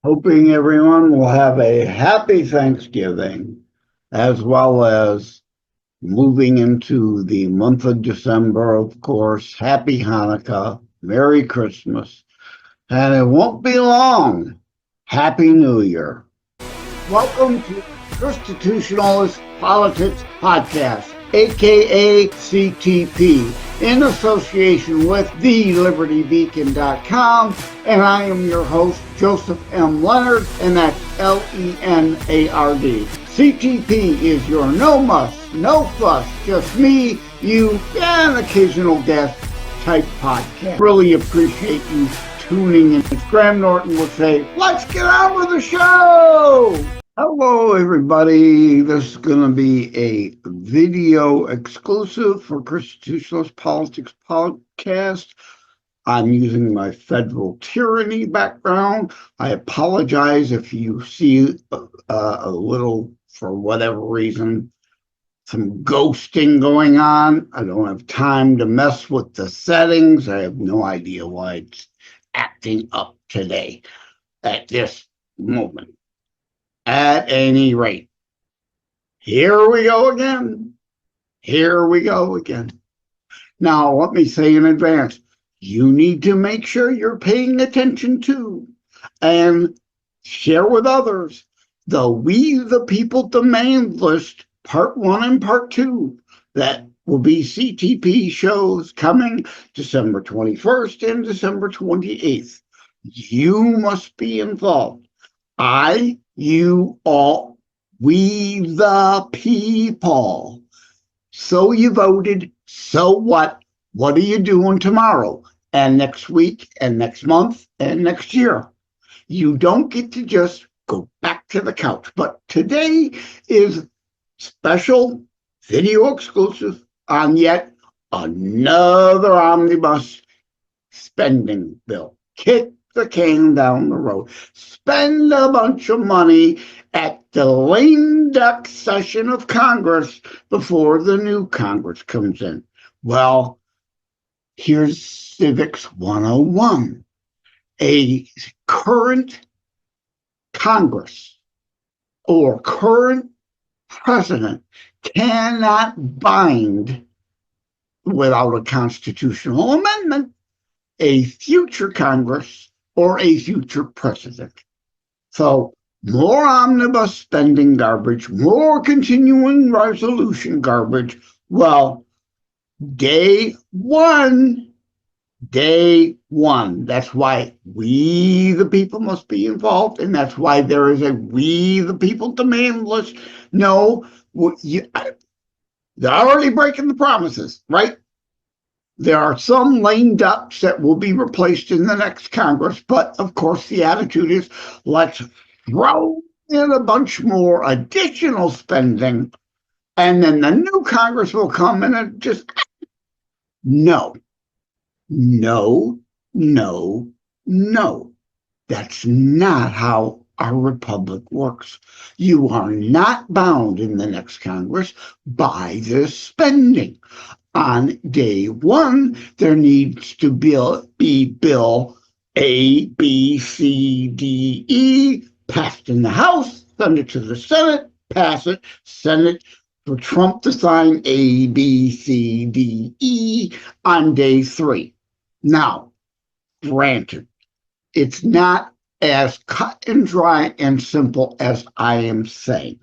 Hoping everyone will have a happy Thanksgiving, as well as moving into the month of December, of course. Happy Hanukkah, Merry Christmas, and it won't be long. Happy New Year. Welcome to ChristiTutionalist Politics Podcast, aka CTP, in association with TheLibertyBeacon.com, and I am your host, Joseph M. Leonard, and that's Lenard. CTP is your no muss, no fuss, just me, you, and occasional guest type podcast. Really appreciate you tuning in. As Graham Norton would say, let's get on with the show! Hello, everybody. This is going to be a video exclusive for ChristiTutionalist Politics Podcast. I'm using my federal tyranny background. I apologize if you see a little, for whatever reason, some ghosting going on. I don't have time to mess with the settings. I have no idea why it's acting up today at this moment. At any rate, here we go again. Here we go again. Now, let me say in advance, you need to make sure you're paying attention to and share with others the We the People demand list, part 1 and part 2, that will be CTP shows coming December 21st and December 28th. You must be involved. You all, we the people. So you voted, so what? What are you doing tomorrow and next week and next month and next year? You don't get to just go back to the couch. But today is special video exclusive on yet another omnibus spending bill. Kick the can down the road. Spend a bunch of money at the lame duck session of Congress before the new Congress comes in. Well, here's Civics 101. A current Congress or current president cannot bind, without a constitutional amendment, a future Congress or a future president. So more omnibus spending garbage, more continuing resolution garbage. Well, day one. That's why we the people must be involved, and that's why there is a We the People demand list. No, they're already breaking the promises, right? There are some lame ducks that will be replaced in the next Congress, but of course the attitude is let's throw in a bunch more additional spending, and then the new Congress will come and just no. That's not how our republic works. You are not bound in the next Congress by this spending. On day one, there needs to be Bill A, B, C, D, E, passed in the House, send it to the Senate, pass it, send it for Trump to sign A, B, C, D, E on day 3. Now, granted, it's not as cut and dry and simple as I am saying.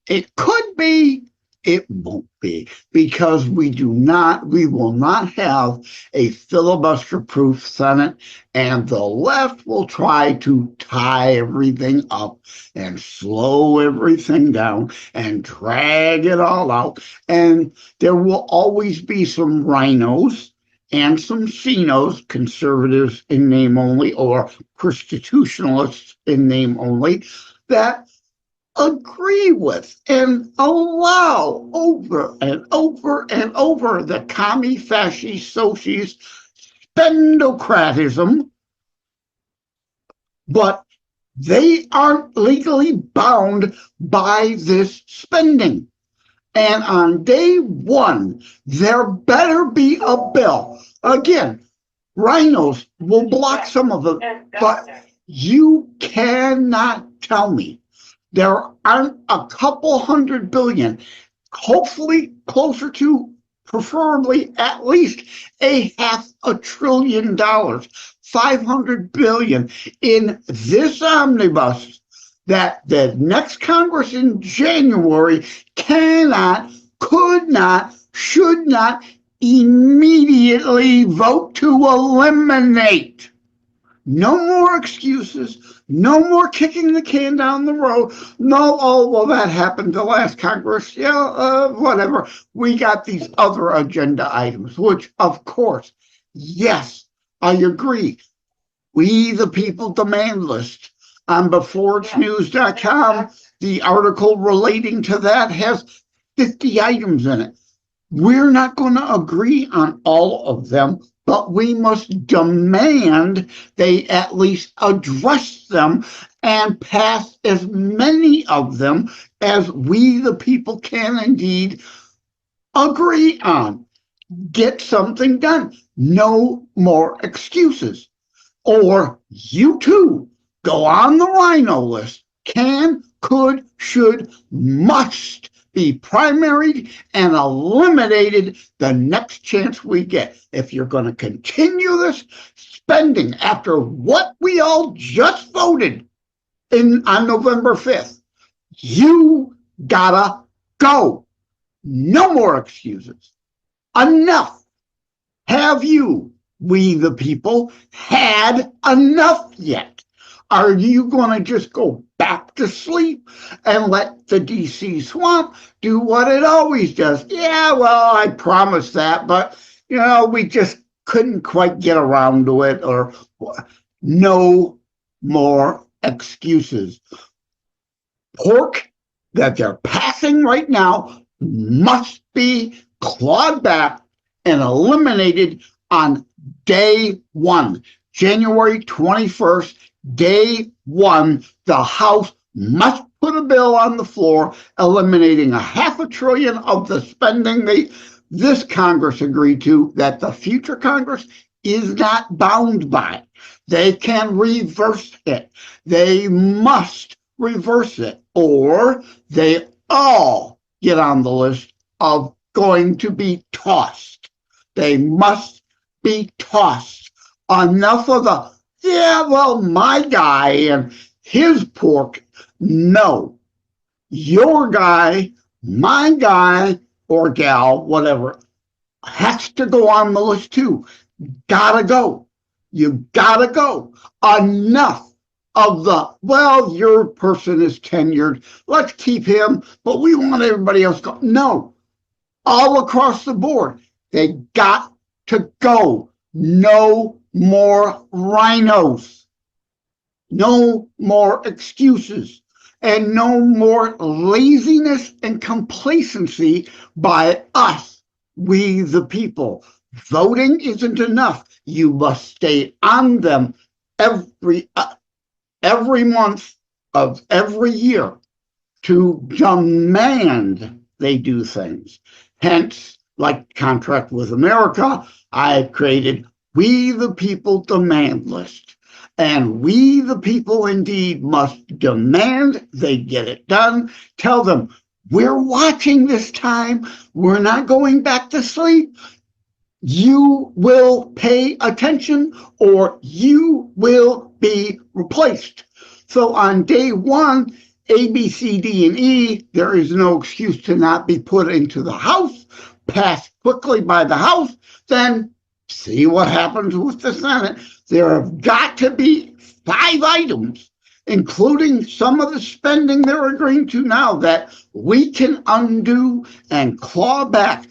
It could be. It won't be, because we will not have a filibuster-proof Senate, and the left will try to tie everything up and slow everything down and drag it all out. And there will always be some rhinos and some CINOs, conservatives in name only, or ChristiTutionalists in name only, that agree with and allow over and over and over the commie, fascist, socialist spendocratism, but they aren't legally bound by this spending. And on day one, there better be a bill. Again, rhinos will block some of it, but You cannot tell me there aren't a couple $100 billion, hopefully closer to, preferably at least $500 billion, $500 billion in this omnibus that the next Congress in January cannot, could not, should not immediately vote to eliminate. No more excuses. No more kicking the can down the road. No, oh, well, that happened the last Congress. Yeah, whatever. We got these other agenda items, which, of course, yes, I agree. We, the people, demand list on beforeitsnews.com. The article relating to that has 50 items in it. We're not going to agree on all of them, but we must demand they at least address them and pass as many of them as we, the people, can indeed agree on. Get something done. No more excuses. Or you too, go on the rhino list. Can, could, should, must be primaried and eliminated the next chance we get. If you're going to continue this spending after what we all just voted on November 5th, you gotta go. No more excuses. Enough. Have you, we the people, had enough yet? Are you going to just go back to sleep and let the DC swamp do what it always does? Yeah, well, I promised that, but, we just couldn't quite get around to it. Or no more excuses. Pork that they're passing right now must be clawed back and eliminated on day one, January 21st. Day one, the House must put a bill on the floor eliminating $500 billion of the spending this Congress agreed to that the future Congress is not bound by. They can reverse it. They must reverse it, or they all get on the list of going to be tossed. They must be tossed. Enough of the yeah, well, my guy and his pork. No, your guy, my guy, or gal, whatever, has to go on the list too. Gotta go. You gotta go. Enough of the, well, your person is tenured. Let's keep him, but we want everybody else go. No, all across the board, they got to go. No more rhinos, no more excuses, and no more laziness and complacency by us, we the people. Voting isn't enough. You must stay on them every month of every year to demand they do things. Hence, like Contract with America, I created We the People Demand List. And we the people indeed must demand they get it done. Tell them, we're watching this time. We're not going back to sleep. You will pay attention or you will be replaced. So on day one, A, B, C, D, and E, there is no excuse to not be put into the House, passed quickly by the House, then see what happens with the Senate. There have got to be 5 items, including some of the spending they're agreeing to now, that we can undo and claw back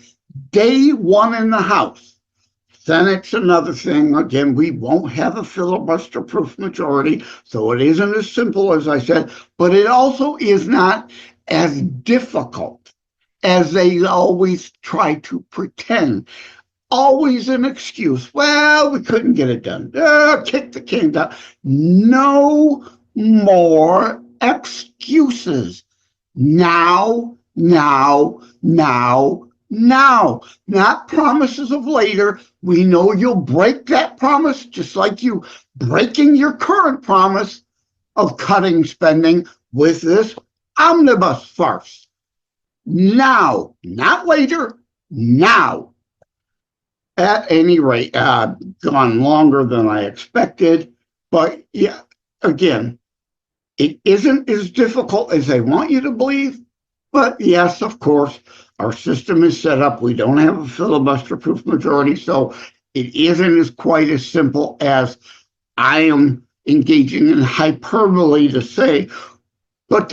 day one in the House. Senate's another thing. Again, we won't have a filibuster-proof majority, so it isn't as simple as I said, but it also is not as difficult as they always try to pretend. Always an excuse. Well, we couldn't get it done. Kick the can down. No more excuses. Now, now, not promises of later. We know you'll break that promise, just like you breaking your current promise of cutting spending with this omnibus farce. Now, not later, now. At any rate, gone longer than I expected, but yeah, again, it isn't as difficult as they want you to believe. But yes, of course, our system is set up. We don't have a filibuster-proof majority, so it isn't as quite as simple as I am engaging in hyperbole to say. But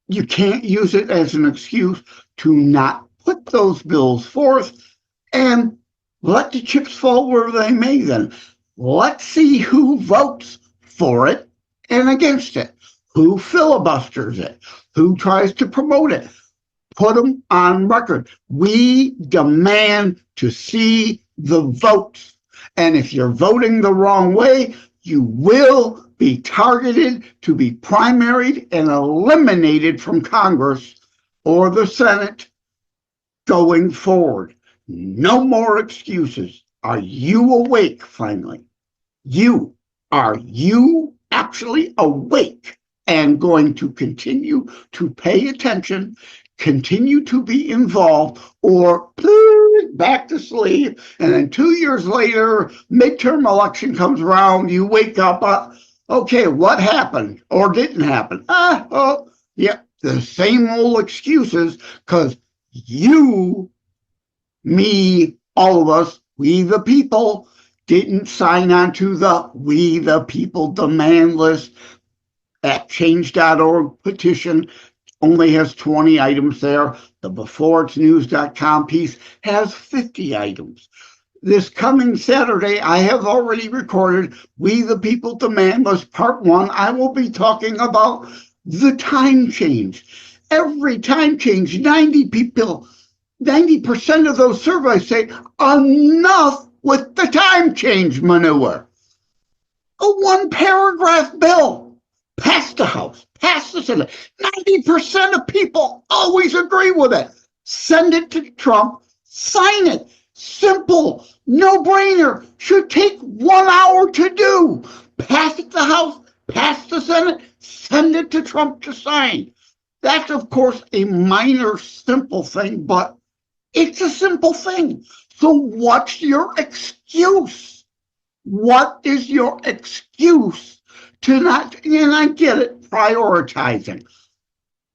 you can't use it as an excuse to not put those bills forth and let the chips fall where they may then. Let's see who votes for it and against it, who filibusters it, who tries to promote it. Put them on record. We demand to see the votes. And if you're voting the wrong way, you will be targeted to be primaried and eliminated from Congress or the Senate going forward. No more excuses. Are you awake finally? Are you actually awake and going to continue to pay attention, continue to be involved, or back to sleep, and then 2 years later, midterm election comes around, you wake up, okay, what happened or didn't happen? The same old excuses, because you, me, all of us, we the people, didn't sign on to the We the People demand list at change.org petition. Only has 20 items there. The beforeitsnews.com piece has 50 items. This coming Saturday, I have already recorded We the People Demand List Part 1. I will be talking about the time change. Every time change, 90% of those surveys say enough with the time change manure. A one-paragraph bill passed the House, passed the Senate. 90% of people always agree with it. Send it to Trump, sign it. Simple, no-brainer. Should take 1 hour to do. Pass it to the House, pass the Senate, send it to Trump to sign. That's, of course, a minor, simple thing, but it's a simple thing. So what's your excuse? What is your excuse to not, and I get it, prioritizing.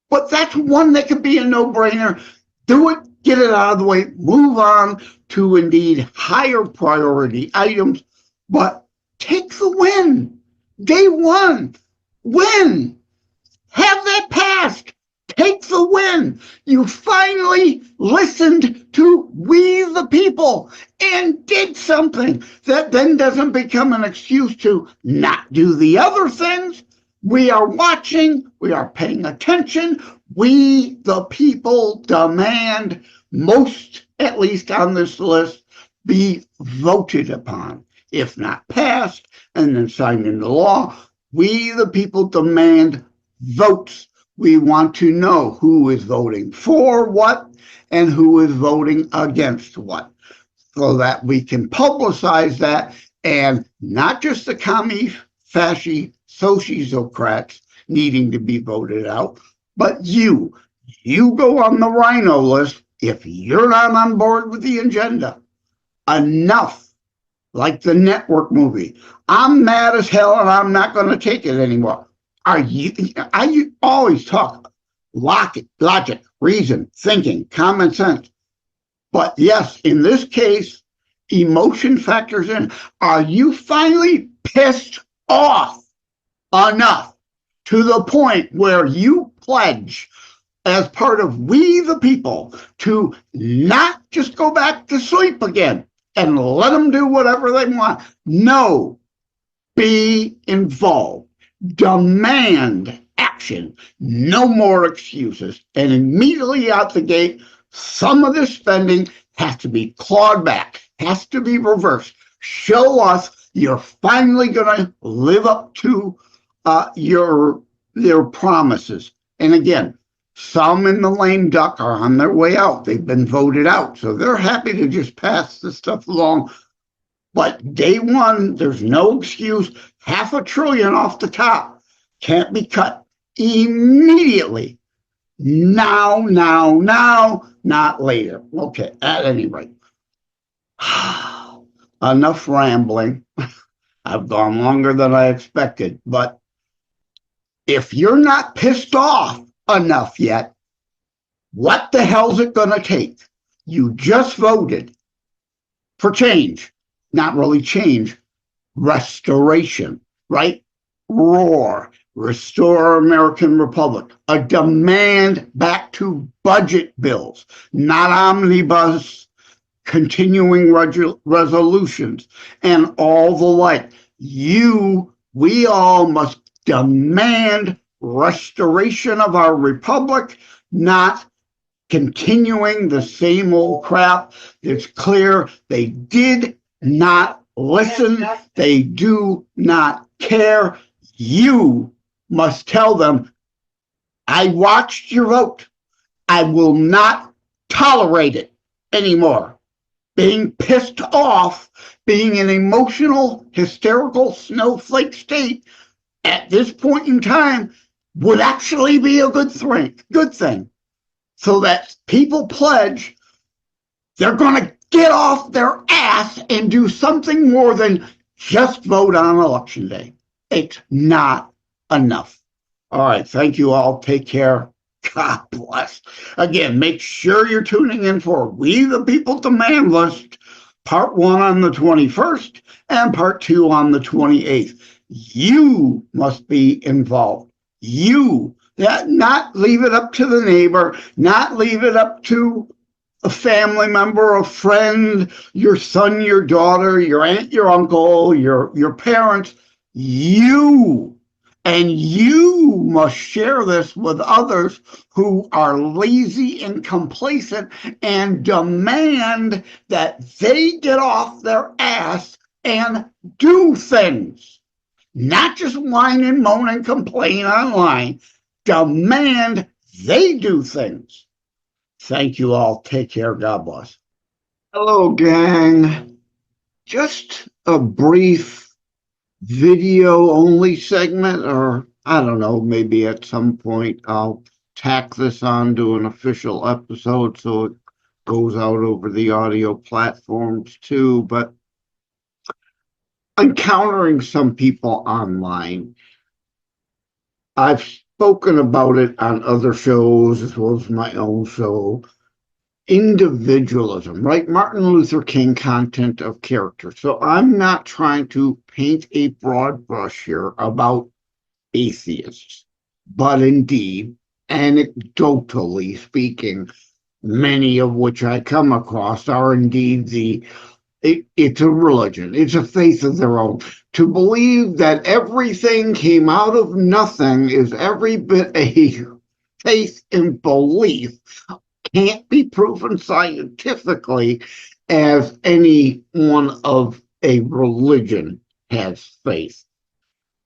But that's one that could be a no-brainer. Do it, get it out of the way, move on to indeed higher priority items, but take the win. Day one, win. Have that passed. Take the win. You finally listened to We the People and did something that then doesn't become an excuse to not do the other things. We are watching. We are paying attention. We the people demand most, at least on this list, be voted upon, if not passed and then signed into law. We the people demand votes. We want to know who is voting for what and who is voting against what, so that we can publicize that, and not just the commie, fasci, sociocrats needing to be voted out, but you go on the rhino list if you're not on board with the agenda. Enough. Like the network movie. I'm mad as hell and I'm not going to take it anymore. I always talk logic, reason, thinking, common sense. But yes, in this case, emotion factors in. Are you finally pissed off enough to the point where you pledge as part of We the People to not just go back to sleep again and let them do whatever they want? No, be involved. Demand action. No more excuses. And immediately out the gate, some of this spending has to be clawed back, has to be reversed. Show us you're finally going to live up to your promises. And again, Some in the lame duck are on their way out. They've been voted out. So they're happy to just pass this stuff along. But day one, there's no excuse. $500 billion off the top can't be cut immediately. Now, not later. Okay, at any rate. Enough rambling. I've gone longer than I expected. But if you're not pissed off enough yet, what the hell's it going to take? You just voted for change. Not really change. Restoration, right? Roar. Restore American Republic. A demand back to budget bills, not OmniBus, continuing resolutions, and all the like. We all must demand restoration of our republic, not continuing the same old crap. It's clear they did not listen. They do not care. You must tell them, I watched your vote. I will not tolerate it anymore. Being pissed off, being an emotional, hysterical snowflake state at this point in time would actually be a good thing. So that people pledge they're going to get off their ass and do something more than just vote on election day. It's not enough. All right. Thank you all. Take care. God bless. Again, make sure you're tuning in for We the People Demand List, Part 1 on the 21st and Part 2 on the 28th. You must be involved. Not leave it up to the neighbor, not leave it up to a family member, a friend, your son, your daughter, your aunt, your uncle, your parents. You must share this with others who are lazy and complacent and demand that they get off their ass and do things. Not just whine and moan and complain online. Demand they do things. Thank you all. Take care. God bless. Hello, gang. Just a brief video-only segment, or I don't know, maybe at some point I'll tack this on to an official episode so it goes out over the audio platforms too. But encountering some people online, I've spoken about it on other shows as well as my own show. Individualism, right? Martin Luther King content of character. So I'm not trying to paint a broad brush here about atheists, but indeed, anecdotally speaking, many of which I come across are indeed it's a religion. It's a faith of their own. To believe that everything came out of nothing is every bit a faith and belief. Can't be proven scientifically as any one of a religion has faith.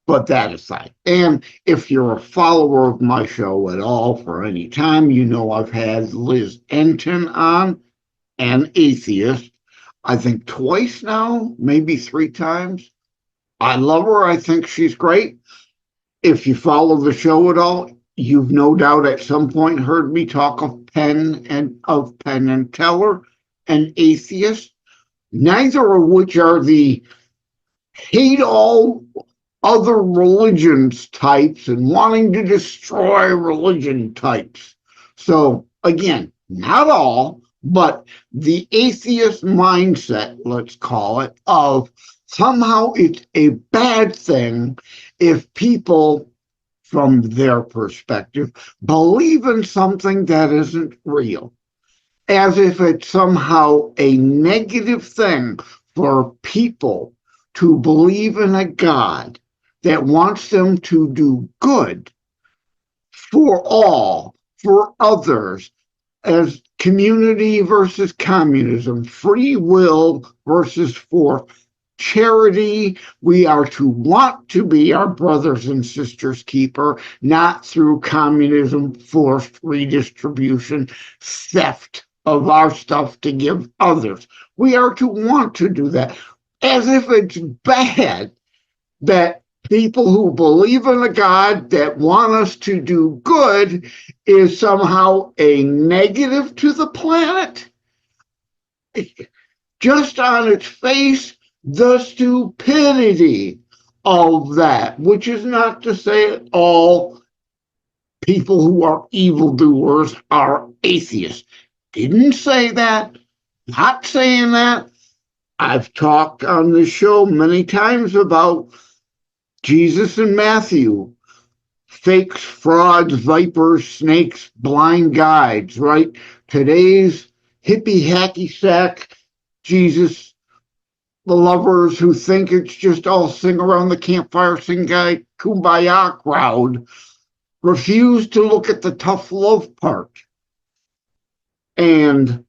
But that aside, and if you're a follower of my show at all for any time, you know I've had Liz Enton on, an atheist, I think twice now, maybe 3 times. I love her. I think she's great. If you follow the show at all, you've no doubt at some point heard me talk of Penn and Teller, an atheist, neither of which are the hate all other religions types and wanting to destroy religion types. So again, not all, but the atheist mindset, let's call it, of somehow it's a bad thing if people, from their perspective, believe in something that isn't real, as if it's somehow a negative thing for people to believe in a God that wants them to do good for all, for others, as community versus communism, free will versus force. charity. We are to want to be our brothers and sisters' keeper, not through communism, forced redistribution, theft of our stuff to give others. We are to want to do that, as if it's bad that people who believe in a God that want us to do good is somehow a negative to the planet. Just on its face, the stupidity of that, which is not to say all people who are evildoers are atheists. Didn't say that, not saying that. I've talked on this show many times about Jesus and Matthew, fakes, frauds, vipers, snakes, blind guides, right? Today's hippie hacky sack Jesus, the lovers who think it's just all sing around the campfire, sing guy, kumbaya crowd, refuse to look at the tough love part. And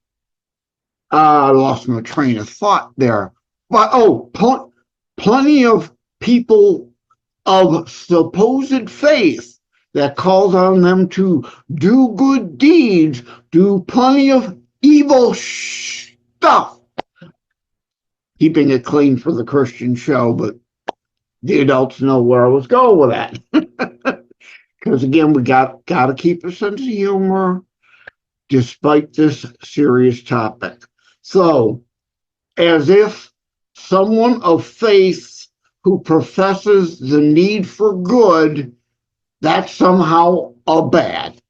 I lost my train of thought there. But, plenty of people of supposed faith that calls on them to do good deeds, do plenty of evil stuff. Keeping it clean for the Christian show, but the adults know where I was going with that. Because again, we got to keep a sense of humor despite this serious topic. So, as if someone of faith who professes the need for good, that's somehow a bad.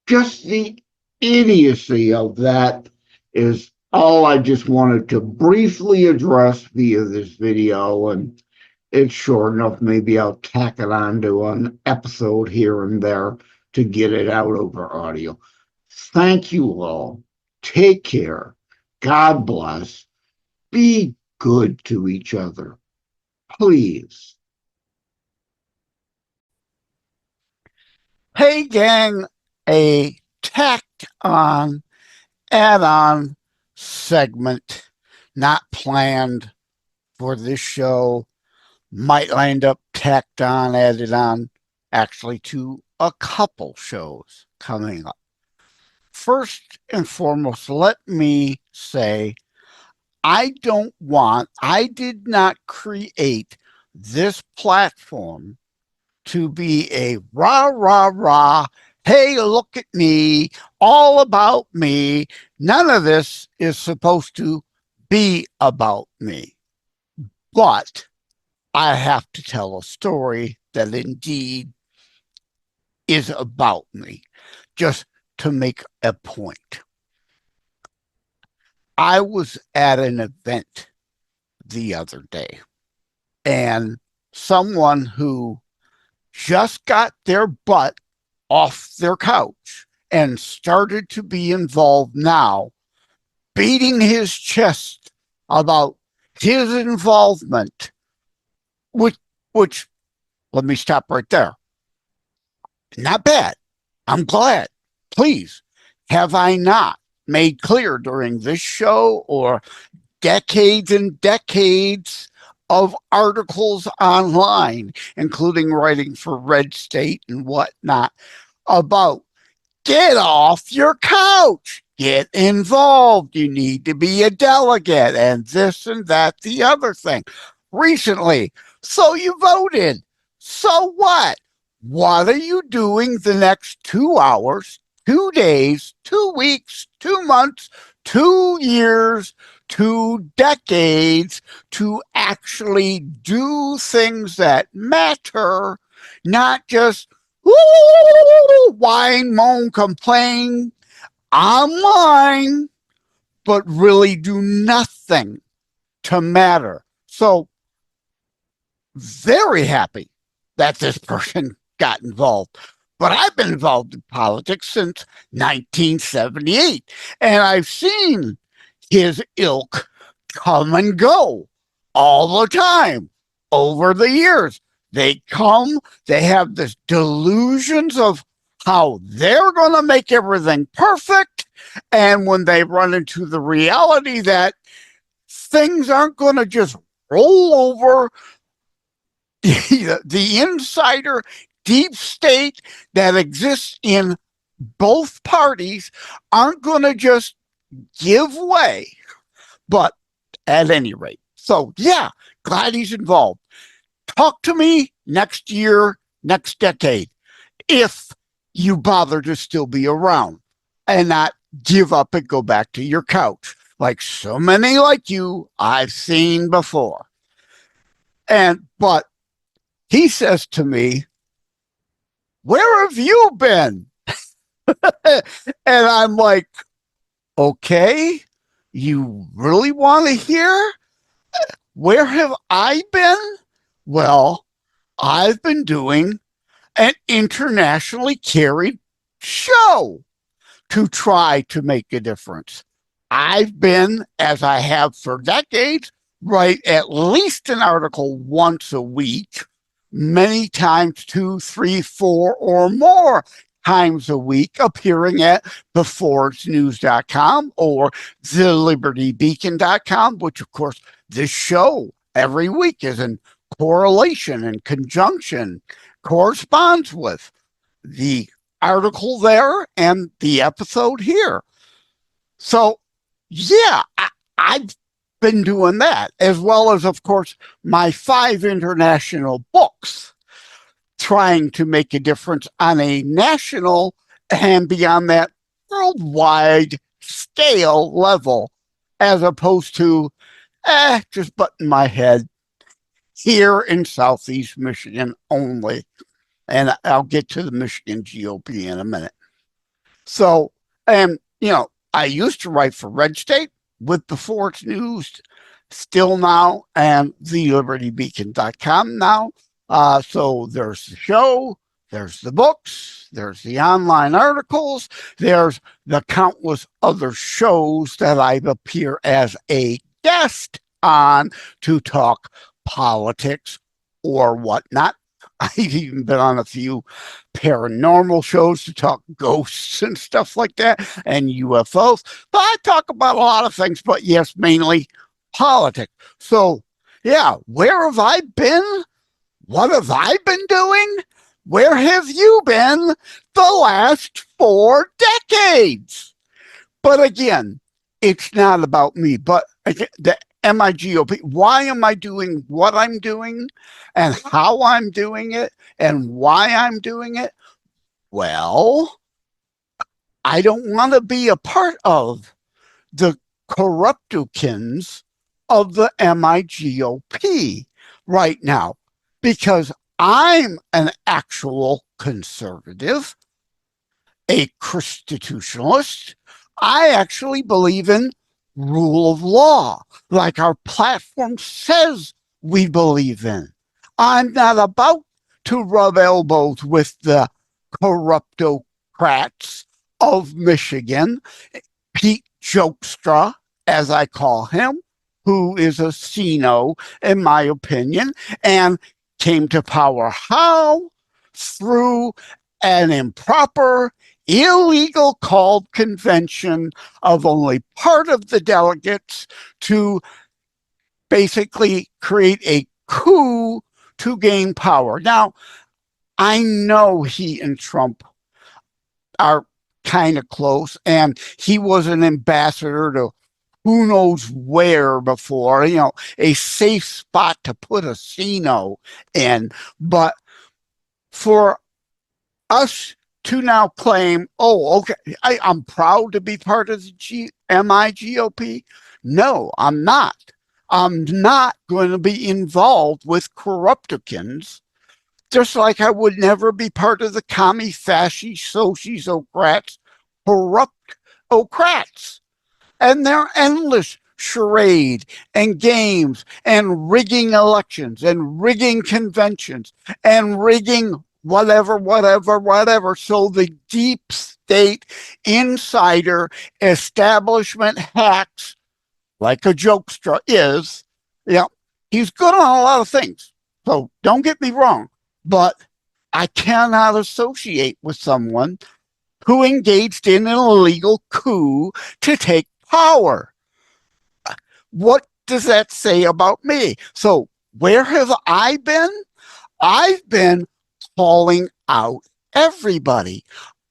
Just the idiocy of that is all I just wanted to briefly address via this video, and it's short enough. Maybe I'll tack it on to an episode here and there to get it out over audio. Thank you all. Take care. God bless. Be good to each other. Please. Hey, gang, a tacked on, add-on segment not planned for this show, might end up tacked on, added on, actually to a couple shows coming up. First and foremost, let me say, I did not create this platform to be a rah, rah, rah, hey, look at me, all about me. None of this is supposed to be about me. But I have to tell a story that indeed is about me, just to make a point. I was at an event the other day, and someone who just got their butt off their couch and started to be involved now, beating his chest about his involvement, which let me stop right there. Not bad. I'm glad. Please, have I not made clear during this show or decades and decades of articles online, including writing for Red State and whatnot, about get off your couch, get involved, you need to be a delegate, and this and that, the other thing. Recently, so you voted. So what? What are you doing the next 2 hours, 2 days, 2 weeks, 2 months, 2 years, 2 decades to actually do things that matter, not just whine, moan, complain online, but really do nothing to matter. So, very happy that this person got involved. But I've been involved in politics since 1978, and I've seen his ilk come and go all the time over the years. They come, they have this delusions of how they're going to make everything perfect. And when they run into the reality that things aren't going to just roll over the insider deep state that exists in both parties aren't going to just give way. But at any rate, so yeah, glad he's involved. Talk to me next year, next decade, if you bother to still be around and not give up and go back to your couch like so many like you I've seen before. But he says to me, where have you been? And I'm like, okay, you really want to hear? Where have I been? Well, I've been doing an internationally carried show to try to make a difference. I've been, as I have for decades, write at least an article once a week, many times 2, 3, 4, or more times a week, appearing at beforeitsnews.com or thelibertybeacon.com, which, of course, this show every week is in correlation and conjunction, corresponds with the article there and the episode here. So, yeah, I've been doing that, as well as, of course, my 5 international books, trying to make a difference on a national and beyond that worldwide scale level, as opposed to just butting my head here in Southeast Michigan only. And I'll get to the Michigan GOP in a minute. So, I used to write for Red State with Before It's News, still now, and thelibertybeacon.com now. So there's the show, there's the books, there's the online articles, there's the countless other shows that I appear as a guest on to talk politics or whatnot. I've even been on a few paranormal shows to talk ghosts and stuff like that and UFOs. But I talk about a lot of things, but yes, mainly politics. So, yeah, where have I been? What have I been doing? Where have you been the last 4 decades? But again, it's not about me, but the MIGOP. Why am I doing what I'm doing and how I'm doing it and why I'm doing it? Well, I don't want to be a part of the corruptokins of the MIGOP right now, because I'm an actual conservative, a ChristiTutionalist. I actually believe in rule of law, like our platform says we believe in. I'm not about to rub elbows with the corruptocrats of Michigan, Pete Jokstra, as I call him, who is a CINO, in my opinion, and came to power how? Through an improper, illegal called convention of only part of the delegates to basically create a coup to gain power. Now, I know he and Trump are kind of close, and he was an ambassador to who knows where before, a safe spot to put a CINO in. But for us to now claim, oh, okay, I'm proud to be part of the MIGOP. No, I'm not. I'm not going to be involved with corruptokins, just like I would never be part of the commie, fasci, sociocrats, corruptocrats. And their endless charade and games and rigging elections and rigging conventions and rigging whatever. So the deep state insider establishment hacks, like a jokester is, he's good on a lot of things. So don't get me wrong, but I cannot associate with someone who engaged in an illegal coup to take power. What does that say about me? So where have I been? I've been calling out everybody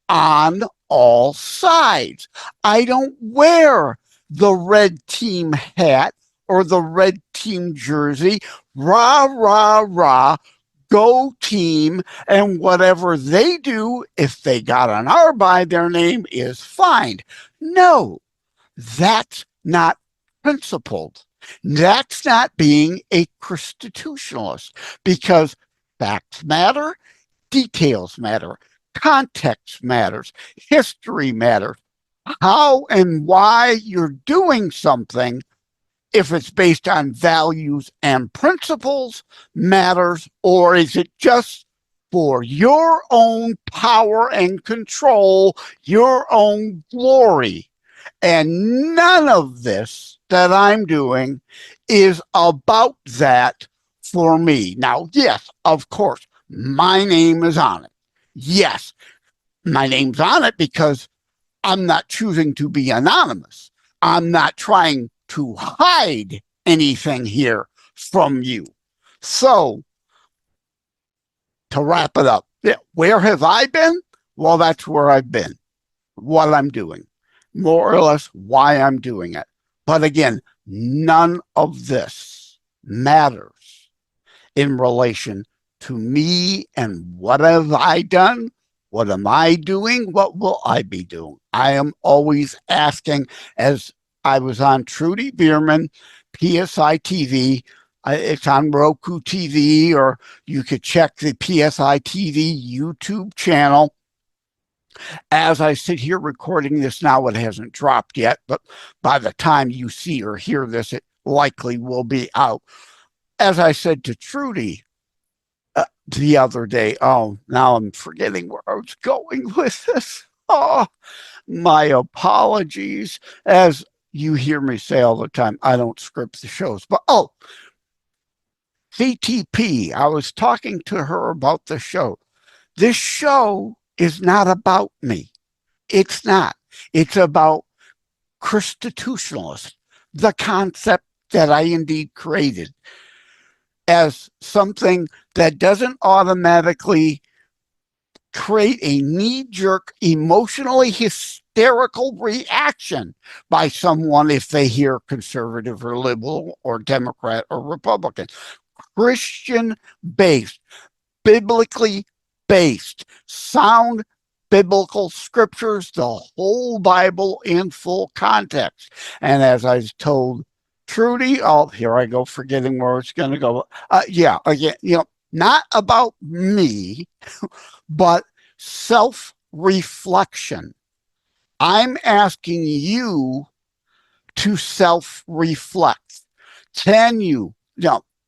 on all sides. I don't wear the red team hat or the red team jersey. Rah, rah, rah. Go team, and whatever they do, if they got an R by their name, is fine. No, that's not principled. That's not being a ChristiTutionalist, because facts matter, details matter, context matters, history matters. How and why you're doing something, if it's based on values and principles, matters, or is it just for your own power and control, your own glory? And none of this that I'm doing is about that for me. Now, yes, of course, my name is on it. Yes, my name's on it because I'm not choosing to be anonymous. I'm not trying to hide anything here from you. So, to wrap it up, where have I been? Well, that's where I've been, what I'm doing, more or less why I'm doing it. But again, none of this matters in relation to me and what have I done? What am I doing? What will I be doing? I am always asking, as I was on Trudy Bierman, PSI TV. It's on Roku TV, or you could check the PSI TV YouTube channel. As I sit here recording this now, it hasn't dropped yet, but by the time you see or hear this, it likely will be out. As I said to Trudy the other day, oh, now I'm forgetting where I was going with this. Oh, my apologies. As you hear me say all the time, I don't script the shows, but CTP, I was talking to her about the show. This show is not about me. It's not. It's about ChristiTutionalist, the concept that I indeed created as something that doesn't automatically create a knee-jerk, emotionally hysterical reaction by someone if they hear conservative or liberal or Democrat or Republican. Christian-based, biblically based, sound biblical scriptures, the whole Bible in full context. And as I told Trudy, here I go, forgetting where it's going to go. Again, not about me, but self-reflection. I'm asking you to self-reflect. Can you,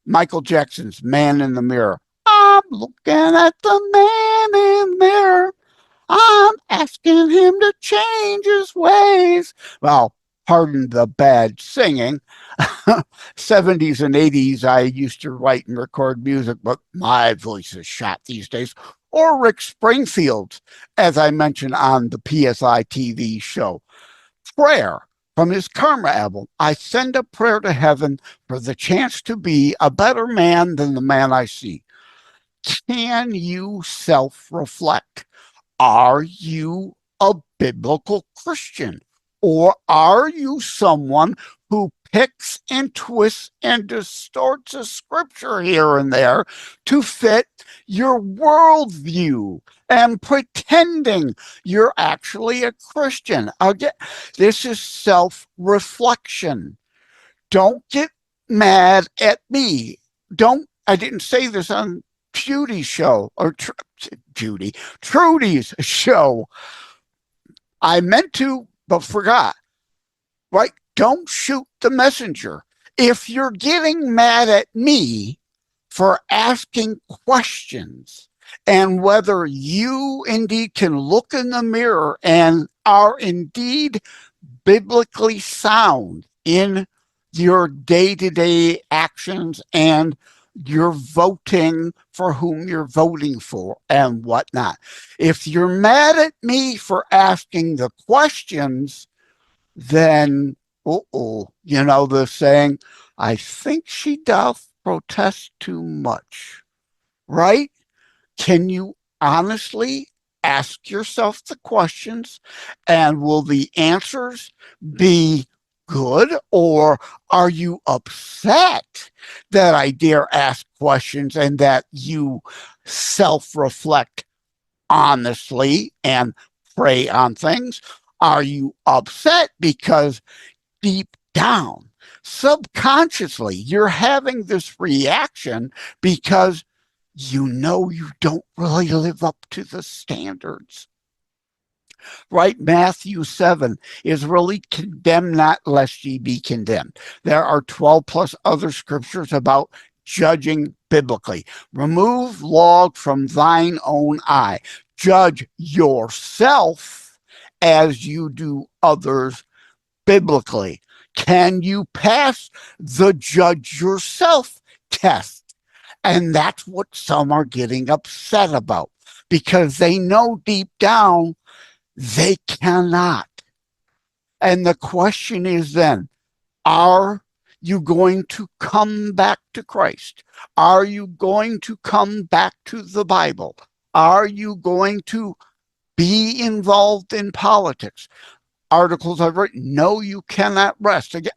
Michael Jackson's Man in the Mirror. I'm looking at the man in the mirror. I'm asking him to change his ways. Well, pardon the bad singing. 70s and 80s, I used to write and record music, but my voice is shot these days. Or Rick Springfield's, as I mentioned on the PSI TV show. Prayer from his Karma album. I send a prayer to heaven for the chance to be a better man than the man I see. Can you self-reflect? Are you a biblical Christian? Or are you someone who picks and twists and distorts a scripture here and there to fit your worldview and pretending you're actually a Christian? Again, this is self-reflection. Don't get mad at me. I didn't say this on Trudy's show, or Trudy's show. I meant to, but forgot. Right? Don't shoot the messenger. If you're getting mad at me for asking questions and whether you indeed can look in the mirror and are indeed biblically sound in your day-to-day actions and you're voting for whom you're voting for and whatnot. If you're mad at me for asking the questions, then The saying, I think she doth protest too much, right? Can you honestly ask yourself the questions, and will the answers be good, or are you upset that I dare ask questions and that you self-reflect honestly and pray on things? Are you upset because deep down, subconsciously, you're having this reaction because you know you don't really live up to the standards? Right? Matthew 7 is really condemn not lest ye be condemned. There are 12 plus other scriptures about judging biblically. Remove log from thine own eye. Judge yourself as you do others biblically. Can you pass the judge yourself test? And that's what some are getting upset about, because they know deep down they cannot. And the question is then, are you going to come back to Christ? Are you going to come back to the Bible? Are you going to be involved in politics? Articles I've written, no, you cannot rest. Again,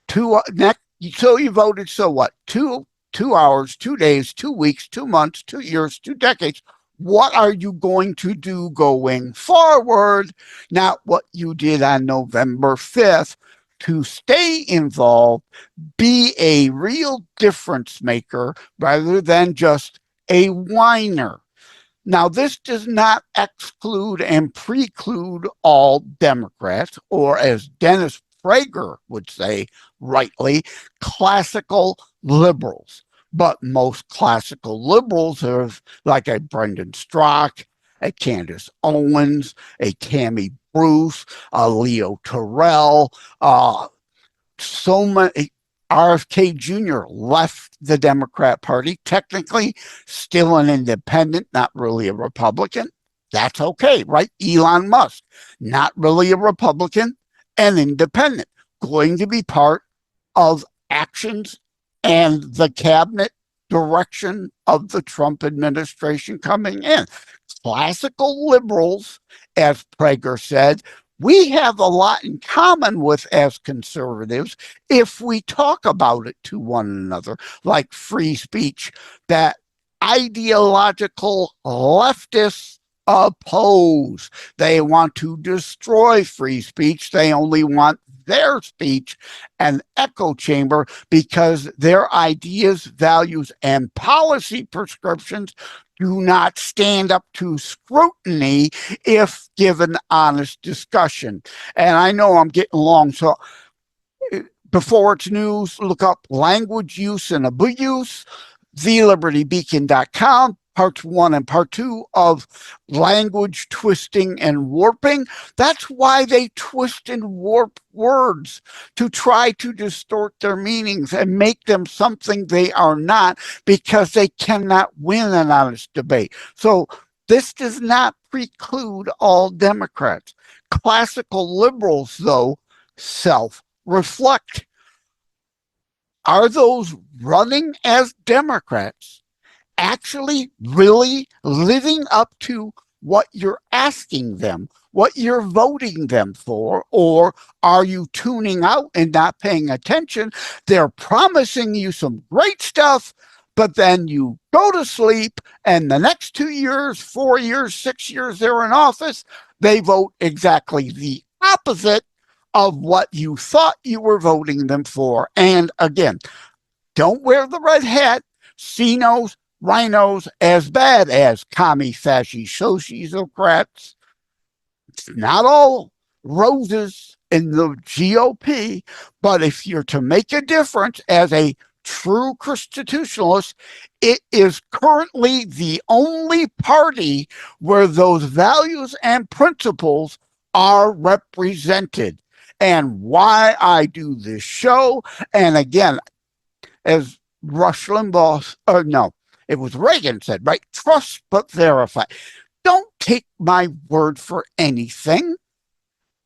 so you voted, so what? 2 hours, 2 days, 2 weeks, 2 months, 2 years, 2 decades. What are you going to do going forward? Not what you did on November 5th. To stay involved, be a real difference maker rather than just a whiner. Now, this does not exclude and preclude all Democrats, or as Dennis Prager would say rightly, classical liberals. But most classical liberals are like a Brendan Strock, a Candace Owens, a Tammy Bruce, a Leo Terrell, so many. RFK Jr. left the Democrat Party, technically still an independent, not really a Republican. That's okay, right? Elon Musk, not really a Republican, an independent, going to be part of actions and the cabinet direction of the Trump administration coming in. Classical liberals, as Prager said, we have a lot in common with as conservatives if we talk about it to one another, like free speech, that ideological leftists oppose. They want to destroy free speech. They only want their speech an echo chamber because their ideas, values, and policy prescriptions do not stand up to scrutiny if given honest discussion. And I know I'm getting long, so before it's news, look up language use and abuse, thelibertybeacon.com, parts 1 and part 2 of language twisting and warping. That's why they twist and warp words, to try to distort their meanings and make them something they are not, because they cannot win an honest debate. So this does not preclude all Democrats. Classical liberals, though, self-reflect. Are those running as Democrats actually really living up to what you're asking them, what you're voting them for? Or are you tuning out and not paying attention? They're promising you some great stuff, but then you go to sleep, and the next 2 years, 4 years, 6 years they're in office, they vote exactly the opposite of what you thought you were voting them for. And again, don't wear the red hat. See knows, rhinos, as bad as commie, fascist, sociocrats. It's not all roses in the GOP, but if you're to make a difference as a true ChristiTutionalist, it is currently the only party where those values and principles are represented. And why I do this show, and again, as Rush Limbaugh, it was Reagan said, right? Trust but verify. Don't take my word for anything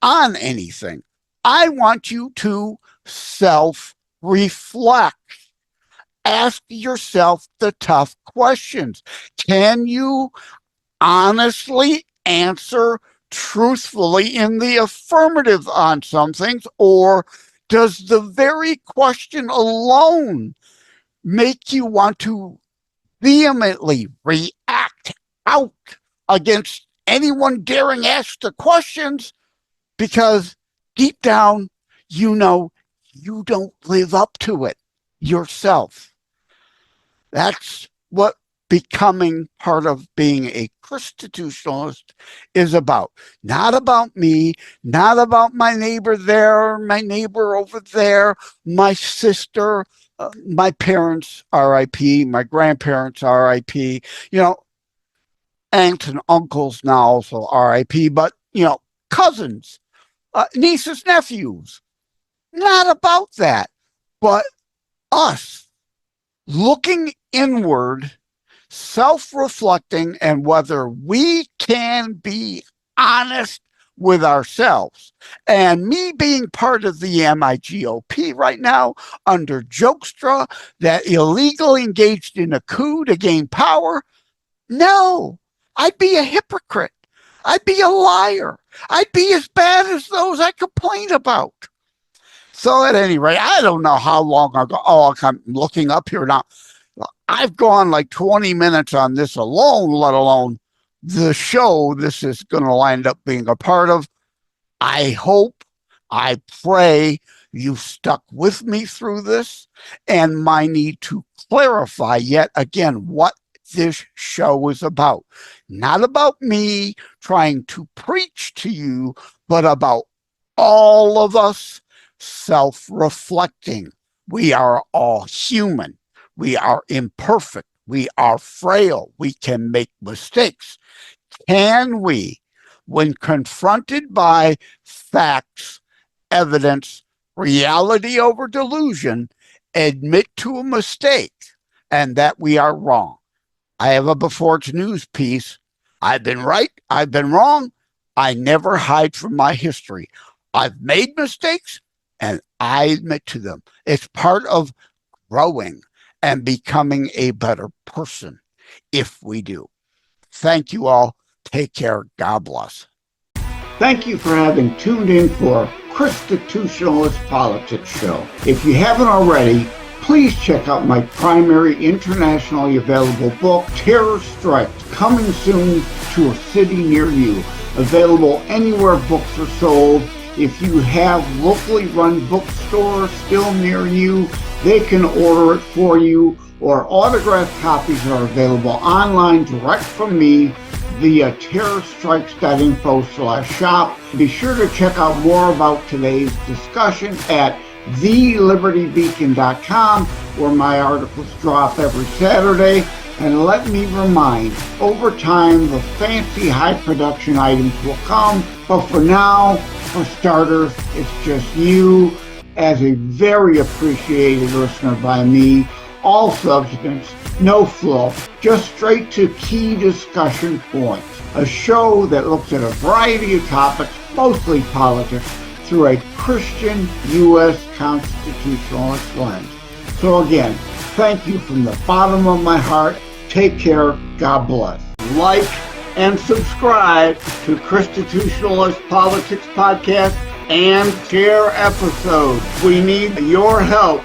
on anything. I want you to self-reflect. Ask yourself the tough questions. Can you honestly answer truthfully in the affirmative on some things, or does the very question alone make you want to vehemently react out against anyone daring ask the questions? Because deep down, you know you don't live up to it yourself. That's what becoming part of being a ChristiTutionalist is about. Not about me, not about my neighbor there, my neighbor over there, my sister, my parents, RIP, my grandparents, RIP, aunts and uncles now also RIP, but, cousins, nieces, nephews. Not about that, but us looking inward, self-reflecting, and whether we can be honest with ourselves. And me being part of the MIGOP right now under Jokestra that illegally engaged in a coup to gain power, no, I'd be a hypocrite. I'd be a liar. I'd be as bad as those I complain about. So at any rate, I don't know how long ago. Oh, I'm looking up here now. I've gone like 20 minutes on this alone, let alone the show this is going to wind up being a part of. I hope, I pray you've stuck with me through this and my need to clarify yet again what this show is about. Not about me trying to preach to you, but about all of us self-reflecting. We are all human. We are imperfect. We are frail. We can make mistakes. Can we, when confronted by facts, evidence, reality over delusion, admit to a mistake and that we are wrong? I have a Before It's News piece. I've been right. I've been wrong. I never hide from my history. I've made mistakes and I admit to them. It's part of growing and becoming a better person if we do. Thank you all. Take care. God bless. Thank you for having tuned in for ChristiTutionalist Politics Show. If you haven't already, please check out my primary internationally available book, Terror Strikes, coming soon to a city near you. Available anywhere books are sold. If you have locally run bookstores still near you, they can order it for you, or autographed copies are available online direct from me via terrorstrikes.info/shop. Be sure to check out more about today's discussion at thelibertybeacon.com, where my articles drop every Saturday. And let me remind, over time, the fancy high production items will come. But for now, for starters, it's just you as a very appreciated listener by me. All substance, no fluff, just straight to key discussion points. A show that looks at a variety of topics, mostly politics, through a Christian U.S. constitutionalist lens. So again, thank you from the bottom of my heart. Take care. God bless. Like and subscribe to ChristiTutionalist Politics Podcast and share episodes. We need your help.